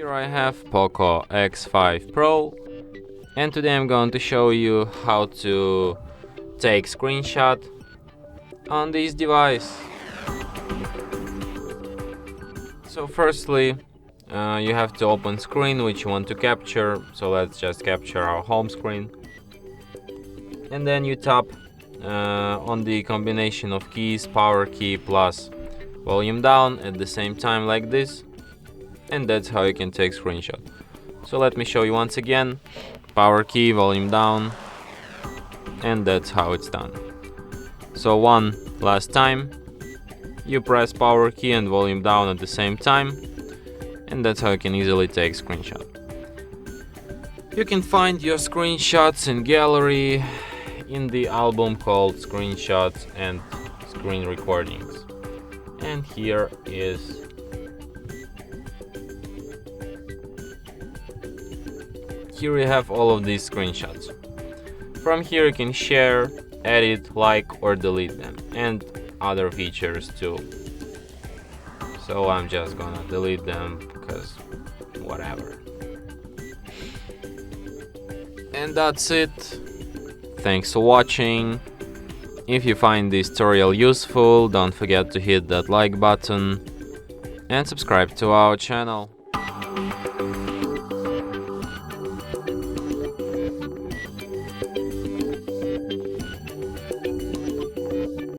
Here I have POCO X5 Pro, and today I'm going to show you how to take screenshot on this device. So firstly, you have to open screen which you want to capture. So let's just capture our home screen, and then you tap on the combination of keys, power key plus volume down at the same time like this, and that's how you can take screenshot. So let me show you once again: power key, volume down, and that's how it's done. So one last time, you press power key and volume down at the same time, and that's how you can easily take screenshot. You can find your screenshots in gallery in the album called Screenshots and Screen Recordings. And here we have all of these screenshots. From here you can share, edit, like or delete them, and other features too. So I'm just gonna delete them because whatever. And that's it. Thanks for watching. If you find this tutorial useful, don't forget to hit that like button and subscribe to our channel.